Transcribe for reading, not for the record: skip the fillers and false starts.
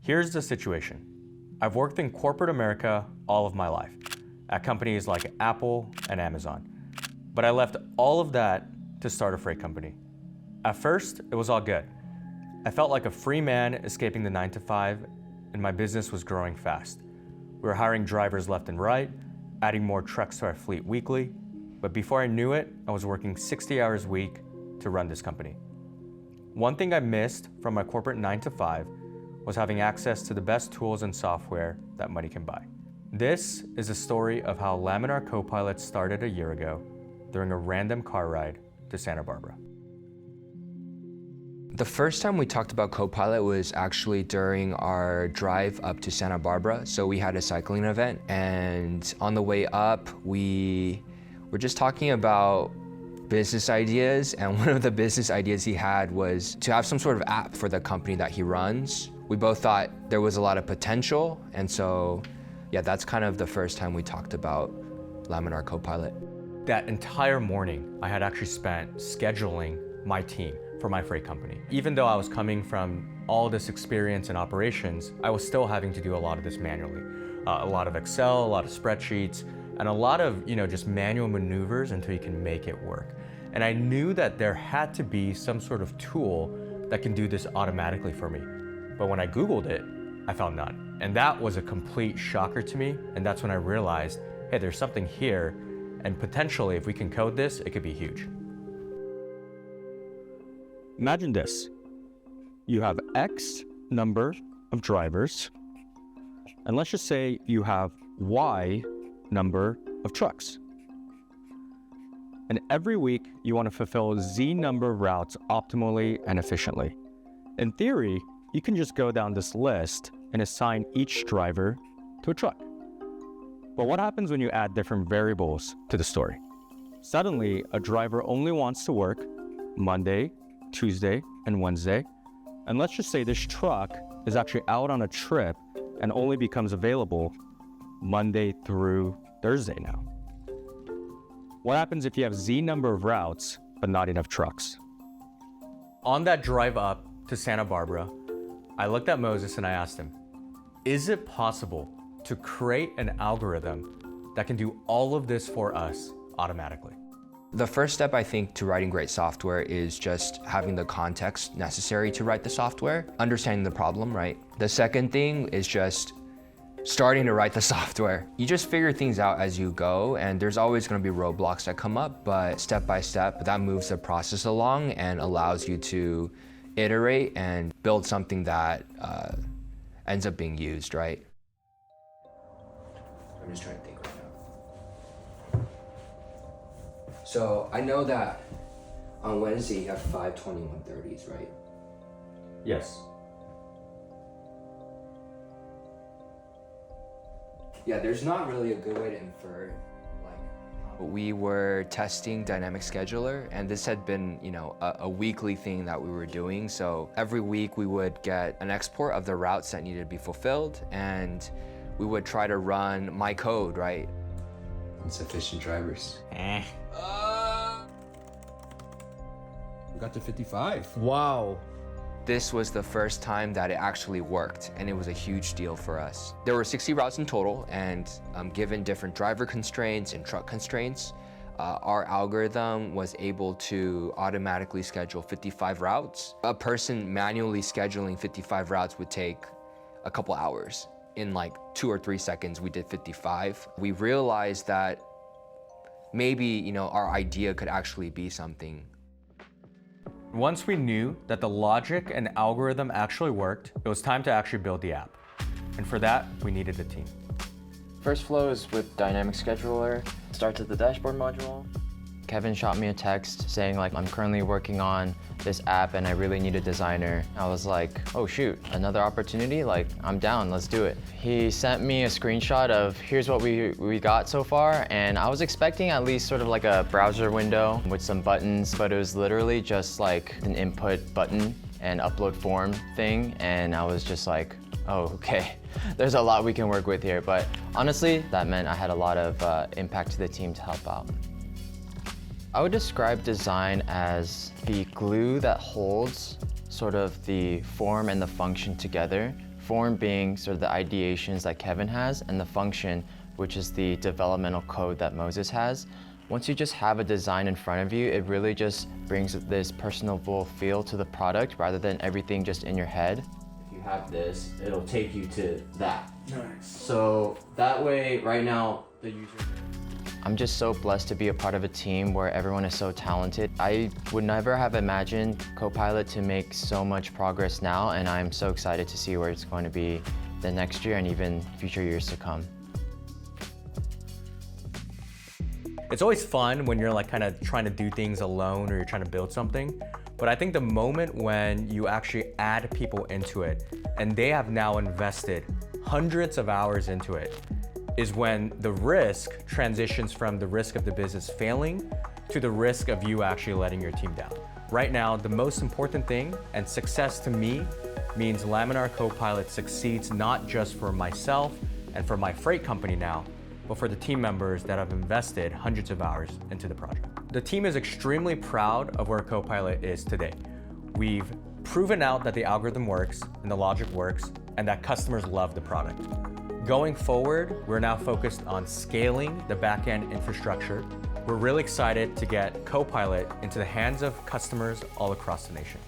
Here's the situation. I've worked in corporate America all of my life, at companies like Apple and Amazon. But I left all of that to start a freight company. At first, it was all good. I felt like a free man escaping the 9-to-5, and my business was growing fast. We were hiring drivers left and right, adding more trucks to our fleet weekly, but before I knew it, I was working 60 hours a week to run this company. One thing I missed from my corporate 9-to-5 was having access to the best tools and software that money can buy. This is a story of how Laminar Copilot started a year ago during a random car ride to Santa Barbara. The first time we talked about Copilot was actually during our drive up to Santa Barbara. So we had a cycling event, and on the way up, we were just talking about business ideas, and one of the business ideas he had was to have some sort of app for the company that he runs. We both thought there was a lot of potential, and so yeah, that's kind of the first time we talked about Laminar Copilot. That entire morning, I had actually spent scheduling my team for my freight company. Even though I was coming from all this experience in operations, I was still having to do a lot of this manually. A lot of Excel, a lot of spreadsheets, and a lot of just manual maneuvers until you can make it work. And I knew that there had to be some sort of tool that can do this automatically for me. But when I Googled it, I found none. And that was a complete shocker to me. And that's when I realized, hey, there's something here. And potentially, if we can code this, it could be huge. Imagine this. You have X number of drivers, and let's just say you have Y number of trucks. And every week, you want to fulfill Z number of routes optimally and efficiently. In theory, you can just go down this list and assign each driver to a truck. But what happens when you add different variables to the story? Suddenly, a driver only wants to work Monday, Tuesday, and Wednesday. And let's just say this truck is actually out on a trip and only becomes available Monday through Thursday now. What happens if you have Z number of routes, but not enough trucks? On that drive up to Santa Barbara, I looked at Moses and I asked him, is it possible to create an algorithm that can do all of this for us automatically? The first step, I think, to writing great software is just having the context necessary to write the software, understanding the problem, right? The second thing is just starting to write the software. You just figure things out as you go, and there's always going to be roadblocks that come up, but step by step, that moves the process along and allows you to iterate and build something that ends up being used, right? I'm just trying to think right now. So I know that on Wednesday you have 5 21:30s, right? Yes. Yeah, there's not really a good way to infer, we were testing Dynamic Scheduler, and this had been, a weekly thing that we were doing. So every week we would get an export of the routes that needed to be fulfilled, and we would try to run my code, right? Insufficient drivers. We got to 55. Wow. This was the first time that it actually worked, and it was a huge deal for us. There were 60 routes in total, and given different driver constraints and truck constraints, our algorithm was able to automatically schedule 55 routes. A person manually scheduling 55 routes would take a couple hours. In like 2 or 3 seconds, we did 55. We realized that maybe, our idea could actually be something. Once we knew that the logic and algorithm actually worked, it was time to actually build the app. And for that, we needed a team. First flow is with Dynamic Scheduler. Starts at the dashboard module. Kevin shot me a text saying I'm currently working on this app and I really need a designer. I was like, oh shoot, another opportunity? I'm down, let's do it. He sent me a screenshot of here's what we got so far, and I was expecting at least sort of like a browser window with some buttons, but it was literally just an input button and upload form thing, and I was just like, oh, okay. There's a lot we can work with here, but honestly, that meant I had a lot of impact to the team to help out. I would describe design as the glue that holds sort of the form and the function together Form being sort of the ideations that Kevin has, and the function, which is the developmental code that Moses has. Once you just have a design in front of you, it really just brings this personable feel to the product rather than everything just in your head. If you have this, it'll take you to that. Nice. So that way, right now, the user... I'm just so blessed to be a part of a team where everyone is so talented. I would never have imagined Copilot to make so much progress now, and I'm so excited to see where it's going to be the next year and even future years to come. It's always fun when you're like kind of trying to do things alone or you're trying to build something. But I think the moment when you actually add people into it and they have now invested hundreds of hours into it is when the risk transitions from the risk of the business failing to the risk of you actually letting your team down. Right now, the most important thing, and success to me, means Laminar Copilot succeeds not just for myself and for my freight company now, but for the team members that have invested hundreds of hours into the project. The team is extremely proud of where Copilot is today. We've proven out that the algorithm works and the logic works and that customers love the product. Going forward, we're now focused on scaling the back-end infrastructure. We're really excited to get Copilot into the hands of customers all across the nation.